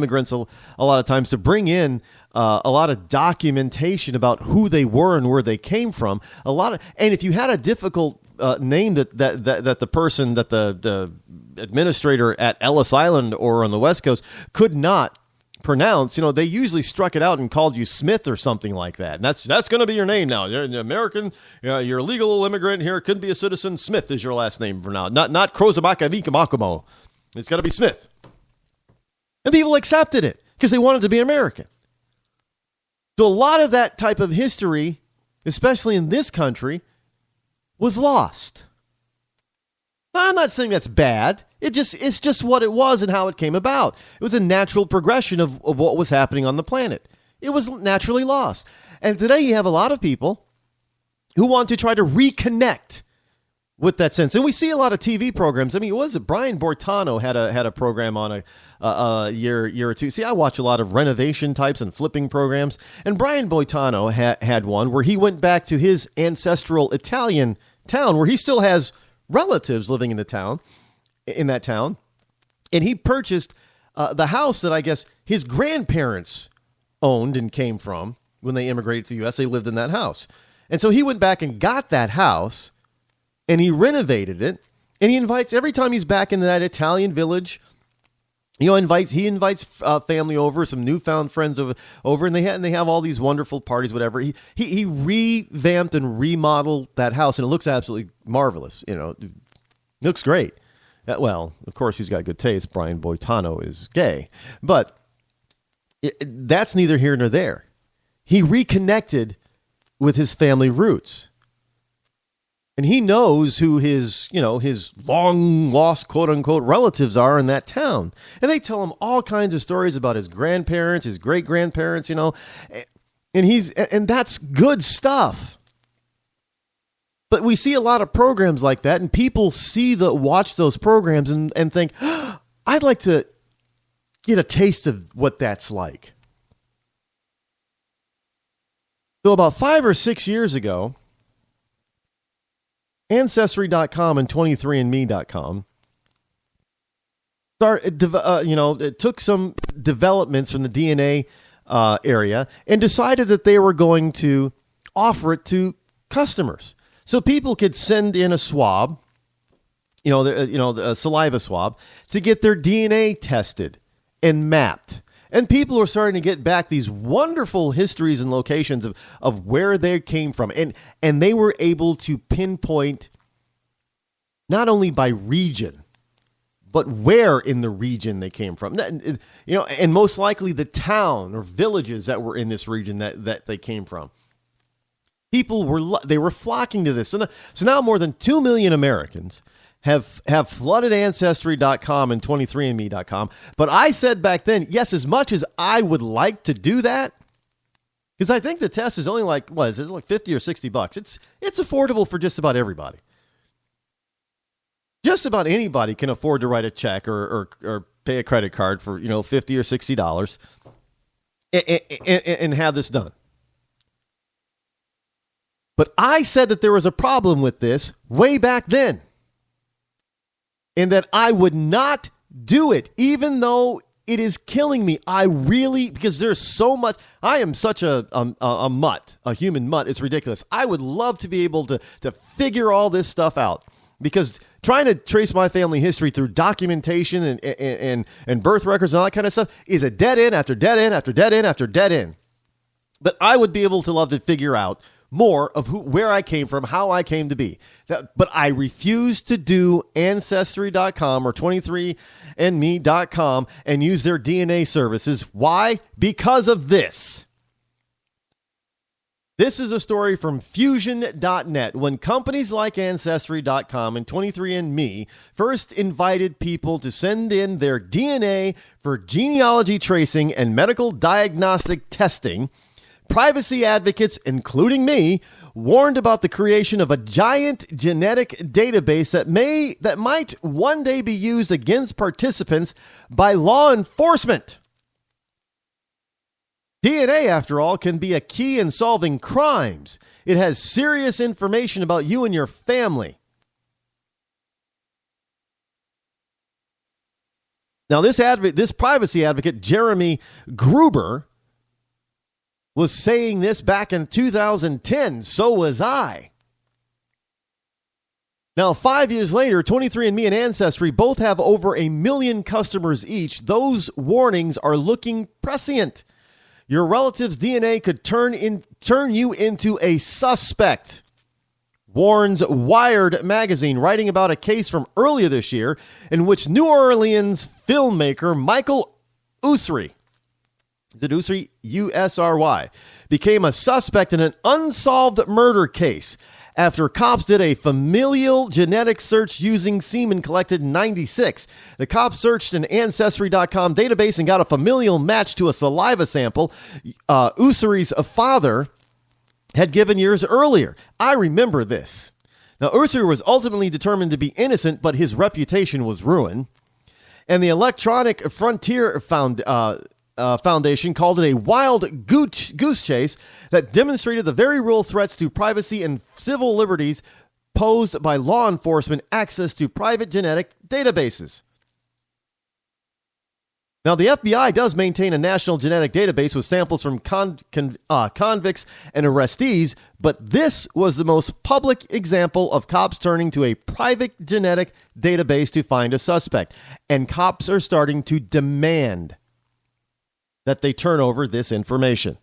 immigrants a lot of times to bring in a lot of documentation about who they were and where they came from. And if you had a difficult name that the person, that the administrator at Ellis Island or on the West Coast could not pronounce, they usually struck it out and called you Smith or something like that. And that's going to be your name now. You're an American, you're a legal immigrant here, could be a citizen. Smith is your last name for now. Not Krozabaka Vikamakumo. It's got to be Smith. And people accepted it because they wanted to be American. So a lot of that type of history, especially in this country, was lost. Now, I'm not saying that's bad. It's just what it was and how it came about. It was a natural progression of what was happening on the planet. It was naturally lost. And today you have a lot of people who want to try to reconnect with that sense. And we see a lot of TV programs. I mean, what was it? Brian Bortano had a program on a year or two. See, I watch a lot of renovation types and flipping programs. And Brian Bortano had one where he went back to his ancestral Italian town where he still has relatives living in that town. And he purchased the house that I guess his grandparents owned and came from when they immigrated to the U.S. They lived in that house. And so he went back and got that house and he renovated it. And he invites, every time he's back in that Italian village, he invites family over, some newfound friends over, and they have all these wonderful parties, whatever. He revamped and remodeled that house, and it looks absolutely marvelous. It looks great. Well, of course, he's got good taste. Brian Boitano is gay, but that's neither here nor there. He reconnected with his family roots. And he knows who his long-lost, quote-unquote, relatives are in that town. And they tell him all kinds of stories about his grandparents, his great-grandparents, and that's good stuff. But we see a lot of programs like that, and people watch those programs and think, I'd like to get a taste of what that's like. So about 5 or 6 years ago, Ancestry.com and 23andMe.com it took some developments from the DNA area and decided that they were going to offer it to customers. So people could send in a swab, a saliva swab, to get their DNA tested and mapped. And people are starting to get back these wonderful histories and locations of where they came from. And they were able to pinpoint not only by region, but where in the region they came from. And most likely the town or villages that were in this region that they came from. People were flocking to this. So now more than 2 million Americans have flooded Ancestry.com and 23andMe.com. But I said back then, yes, as much as I would like to do that, because I think the test is only like, what is it, like $50 or $60? It's affordable for just about everybody. Just about anybody can afford to write a check or pay a credit card for, $50 or $60 and have this done. But I said that there was a problem with this way back then. And that I would not do it, even though it is killing me. Because there's so much. I am such a mutt, a human mutt. It's ridiculous. I would love to be able to figure all this stuff out. Because trying to trace my family history through documentation and birth records and all that kind of stuff is a dead end after dead end after dead end after dead end. But I would be able to love to figure out more of where I came from, how I came to be. But I refuse to do Ancestry.com or 23andMe.com and use their DNA services. Why? Because of this. This is a story from Fusion.net. When companies like Ancestry.com and 23andMe first invited people to send in their DNA for genealogy tracing and medical diagnostic testing, privacy advocates, including me, warned about the creation of a giant genetic database that might one day be used against participants by law enforcement. DNA, after all, can be a key in solving crimes. It has serious information about you and your family. Now, this privacy advocate, Jeremy Gruber, was saying this back in 2010. So was I. Now, 5 years later, 23andMe and Ancestry both have over 1 million customers each. Those warnings are looking prescient. Your relative's DNA could turn you into a suspect, warns Wired magazine, writing about a case from earlier this year in which New Orleans filmmaker Michael Usry, is it Usry? U-S-R-Y, became a suspect in an unsolved murder case after cops did a familial genetic search using semen collected in 96. The cops searched an Ancestry.com database and got a familial match to a saliva sample Usry's father had given years earlier. I remember this. Now, Usry was ultimately determined to be innocent, but his reputation was ruined. And the Electronic Frontier Foundation called it a wild goose chase that demonstrated the very real threats to privacy and civil liberties posed by law enforcement access to private genetic databases. Now, the FBI does maintain a national genetic database with samples from convicts and arrestees, but this was the most public example of cops turning to a private genetic database to find a suspect. And cops are starting to demand that they turn over this information.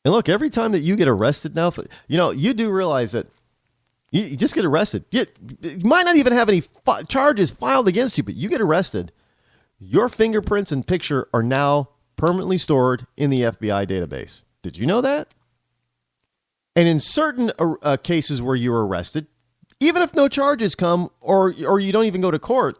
And look, every time that you get arrested now, you do realize that you just get arrested. You might not even have any charges filed against you, but you get arrested. Your fingerprints and picture are now permanently stored in the FBI database. Did you know that? And in certain cases where you're arrested, even if no charges come or you don't even go to court,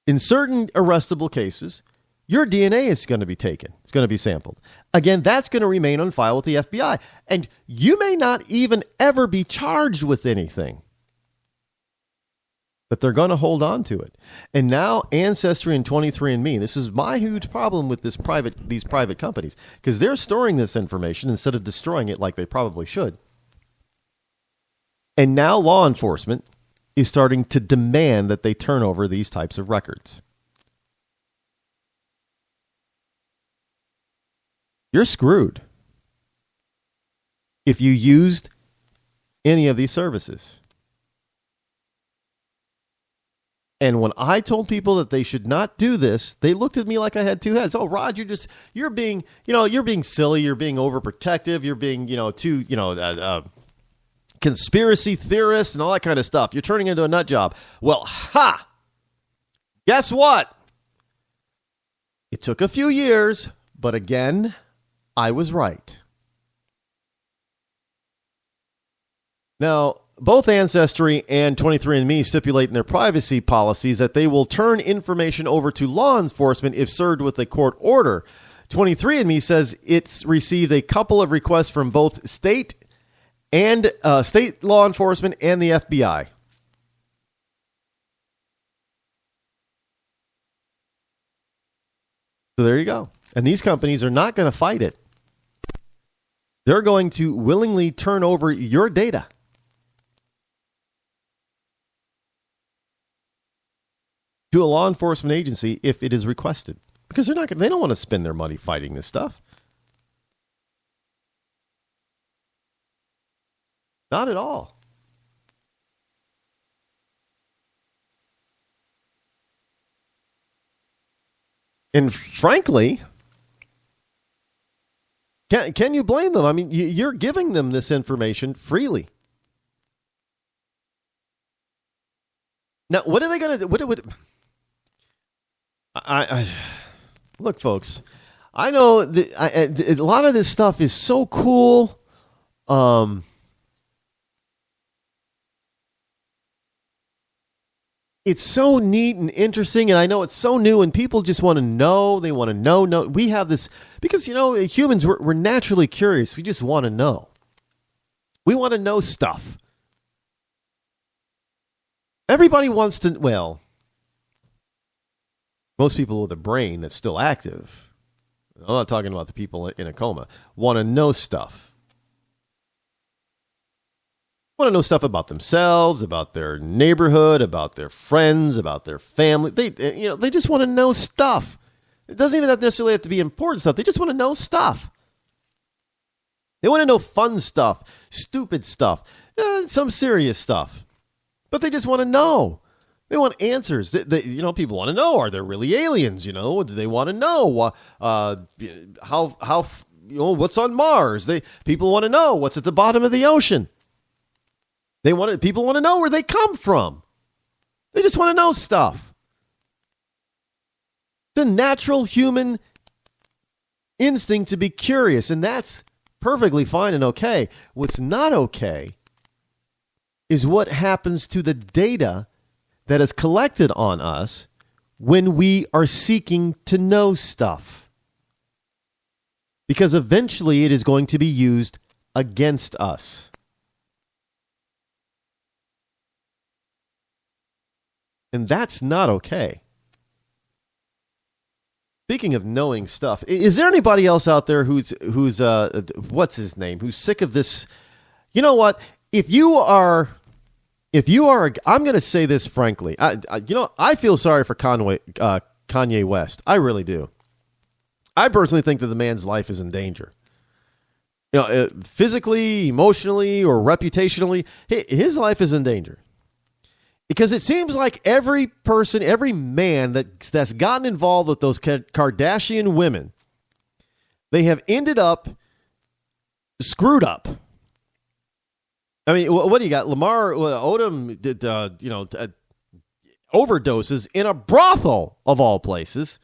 in certain arrestable cases, your DNA is going to be taken. It's going to be sampled. Again, that's going to remain on file with the FBI. And you may not even ever be charged with anything. But they're going to hold on to it. And now Ancestry and 23andMe, this is my huge problem with these private companies, because they're storing this information instead of destroying it like they probably should. And now law enforcement is starting to demand that they turn over these types of records. You're screwed if you used any of these services. And when I told people that they should not do this, they looked at me like I had two heads. Oh, Rod, you're being silly. You're being overprotective. You're being, too, conspiracy theorist and all that kind of stuff. You're turning into a nut job. Well, guess what? It took a few years, but again, I was right. Now, both Ancestry and 23andMe stipulate in their privacy policies that they will turn information over to law enforcement if served with a court order. 23andMe says it's received a couple of requests from both state law enforcement and the FBI. So there you go. And these companies are not going to fight it. They're going to willingly turn over your data. To a law enforcement agency if it is requested. Because they don't want to spend their money fighting this stuff. Not at all. And frankly, can you blame them? I mean, you're giving them this information freely. Now, what are they going to do? Look, folks, I know a lot of this stuff is so cool. It's so neat and interesting, and I know it's so new, and people just want to know. They want to know. No, we have this because humans we're naturally curious. We just want to know. We want to know stuff. Everybody wants to. Well, most people with a brain that's still active. I'm not talking about the people in a coma. Want to know stuff. Want to know stuff about themselves, about their neighborhood, about their friends, about their family. They just want to know stuff. It doesn't even necessarily have to be important stuff. They just want to know stuff. They want to know fun stuff, stupid stuff, some serious stuff. But they just want to know. They want answers. People want to know, are there really aliens? Do they want to know how what's on Mars? People want to know what's at the bottom of the ocean. People want to know where they come from. They just want to know stuff. The natural human instinct to be curious, and that's perfectly fine and okay. What's not okay is what happens to the data that is collected on us when we are seeking to know stuff. Because eventually it is going to be used against us. And that's not okay. Speaking of knowing stuff, is there anybody else out there who's what's his name, who's sick of this? You know what? If you are, I'm going to say this frankly. I feel sorry for Kanye West. I really do. I personally think that the man's life is in danger. Physically, emotionally, or reputationally, his life is in danger. Because it seems like every person, every man that's gotten involved with those Kardashian women, they have ended up screwed up. I mean, what do you got? Lamar Odom did, overdoses in a brothel of all places,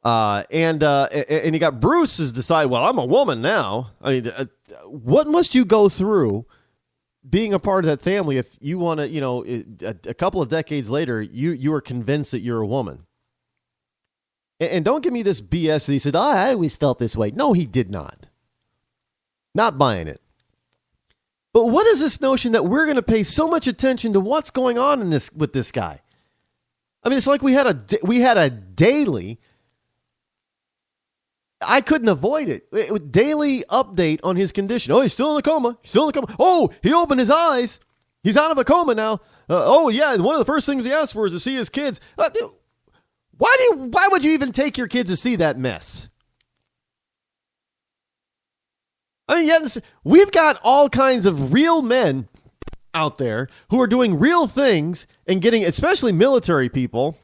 and you got Bruce has decided, well, I'm a woman now. I mean, what must you go through being a part of that family if you want to, a couple of decades later, you are convinced that you're a woman? And don't give me this BS that he said, I always felt this way. No, he did not. Not buying it. But what is this notion that we're going to pay so much attention to what's going on with this guy? I mean, it's like we had a daily. I couldn't avoid it. Daily update on his condition. Oh, he's still in a coma. Oh, he opened his eyes. He's out of a coma now. Yeah, one of the first things he asked for is to see his kids. Why would you even take your kids to see that mess? I mean, yes, we've got all kinds of real men out there who are doing real things and getting, especially military people,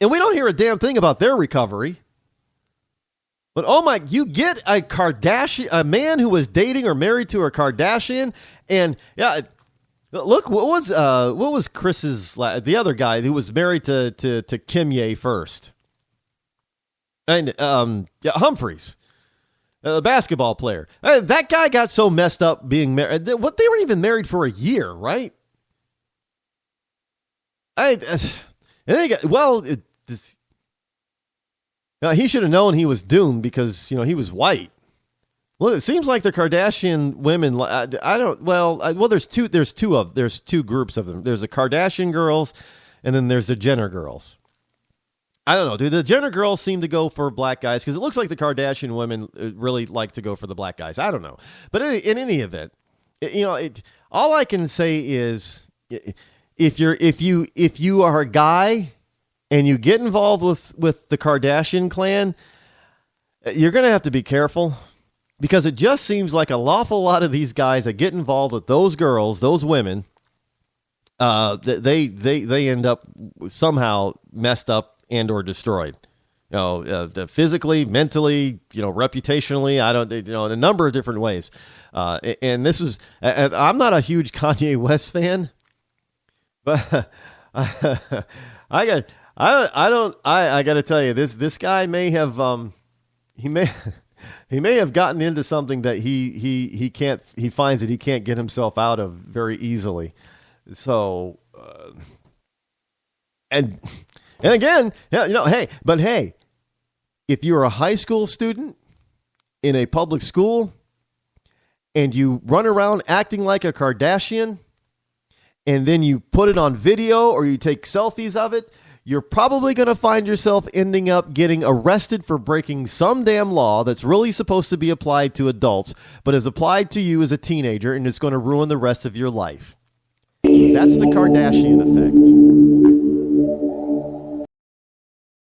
and we don't hear a damn thing about their recovery. But you get a man who was dating or married to a Kardashian, and yeah, look, what was Chris's the other guy who was married to Kim Ye first, and Humphreys, the basketball player. That guy got so messed up being married. They weren't even married for a year, right? He should have known he was doomed because, he was white. Well, it seems like the Kardashian women, there's two groups of them. There's the Kardashian girls and then there's the Jenner girls. I don't know. Do the Jenner girls seem to go for black guys? Because it looks like the Kardashian women really like to go for the black guys. I don't know. But in any event, all I can say is if you are a guy and you get involved with the Kardashian clan, you're going to have to be careful, because it just seems like an awful lot of these guys that get involved with those girls, those women, they end up somehow messed up and or destroyed. Physically, mentally, reputationally. In a number of different ways. And this is, I'm not a huge Kanye West fan, but I got to tell you, this guy may have he may have gotten into something that he finds that he can't get himself out of very easily. So and again, hey, if you're a high school student in a public school and you run around acting like a Kardashian and then you put it on video or you take selfies of it, you're probably going to find yourself ending up getting arrested for breaking some damn law that's really supposed to be applied to adults, but is applied to you as a teenager, and it's going to ruin the rest of your life. That's the Kardashian effect.